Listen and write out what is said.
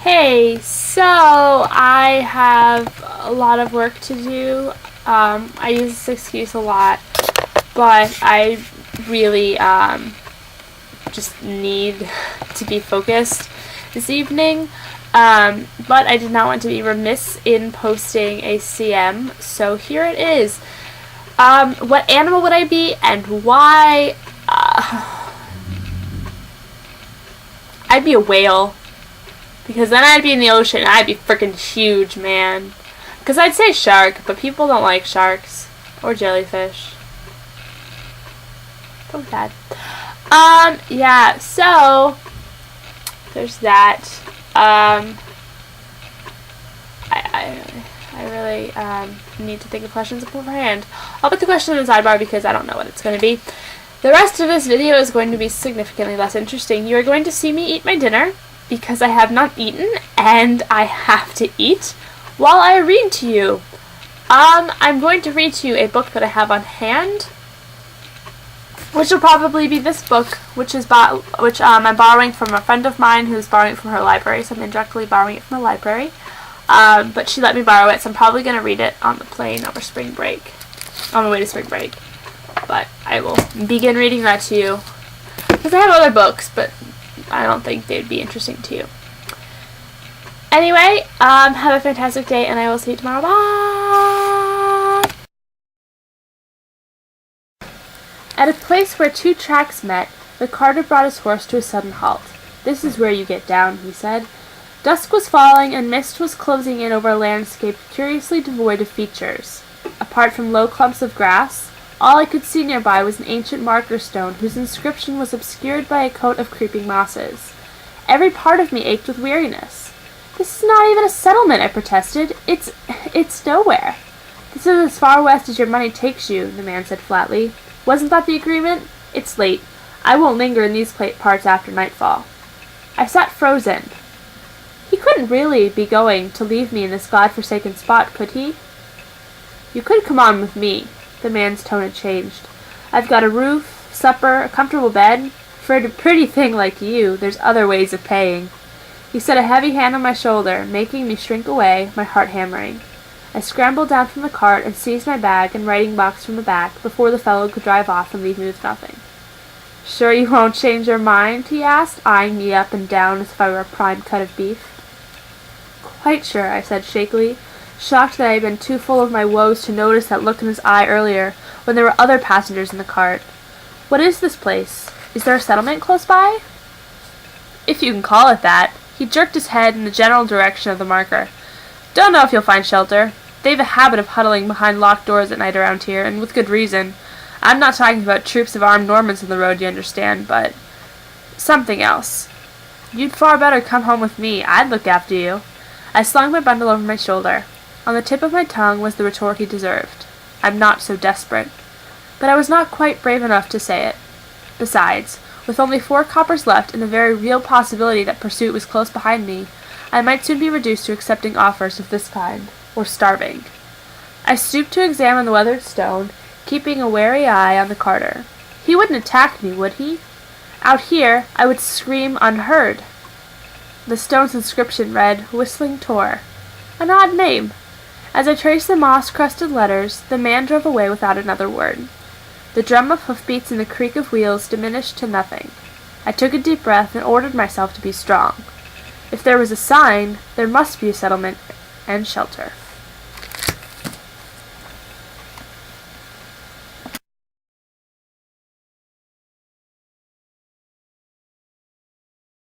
Hey, so I have a lot of work to do. I use this excuse a lot, but I really just need to be focused this evening. But I did not want to be remiss in posting a CM, so here it is. What animal would I be and why? I'd be a whale. Because then I'd be in the ocean and I'd be freaking huge, man. Because I'd say shark, but people don't like sharks. Or jellyfish. Don't bad. Yeah, so there's that. I really need to think of questions beforehand. I'll put the question in the sidebar because I don't know what it's going to be. The rest of this video is going to be significantly less interesting. You are going to see me eat my dinner, because I have not eaten, and I have to eat, while I read to you. I'm going to read to you a book that I have on hand, which will probably be this book, which I'm borrowing from a friend of mine who's borrowing it from her library, so I'm indirectly borrowing it from her library. But she let me borrow it, so I'm probably going to read it on the plane over spring break, on the way to spring break. But I will begin reading that to you, because I have other books, but I don't think they'd be interesting to you. Anyway, have a fantastic day, and I will see you tomorrow. Bye! At a place where two tracks met, the carter brought his horse to a sudden halt. "This is where you get down," he said. Dusk was falling, and mist was closing in over a landscape curiously devoid of features. Apart from low clumps of grass, all I could see nearby was an ancient marker stone whose inscription was obscured by a coat of creeping mosses. Every part of me ached with weariness. "This is not even a settlement," I protested. It's nowhere." "This is as far west as your money takes you," the man said flatly. "Wasn't that the agreement? It's late. I won't linger in these parts after nightfall." I sat frozen. He couldn't really be going to leave me in this god-forsaken spot, could he? "You could come on with me." The man's tone had changed. "I've got a roof, supper, a comfortable bed. For a pretty thing like you, there's other ways of paying." He set a heavy hand on my shoulder, making me shrink away, my heart hammering. I scrambled down from the cart and seized my bag and writing box from the back before the fellow could drive off and leave me with nothing. "Sure you won't change your mind?" he asked, eyeing me up and down as if I were a prime cut of beef. "Quite sure," I said shakily, shocked that I had been too full of my woes to notice that look in his eye earlier, when there were other passengers in the cart. "What is this place? Is there a settlement close by?" "If you can call it that." He jerked his head in the general direction of the marker. "Don't know if you'll find shelter. They've a habit of huddling behind locked doors at night around here, and with good reason. I'm not talking about troops of armed Normans on the road, you understand, but something else. You'd far better come home with me. I'd look after you." I slung my bundle over my shoulder. On the tip of my tongue was the retort he deserved. "I'm not so desperate." But I was not quite brave enough to say it. Besides, with only 4 coppers left and the very real possibility that pursuit was close behind me, I might soon be reduced to accepting offers of this kind, or starving. I stooped to examine the weathered stone, keeping a wary eye on the carter. He wouldn't attack me, would he? Out here, I would scream unheard. The stone's inscription read, "Whistling Tor." An odd name. As I traced the moss-crusted letters, the man drove away without another word. The drum of hoofbeats and the creak of wheels diminished to nothing. I took a deep breath and ordered myself to be strong. If there was a sign, there must be a settlement and shelter.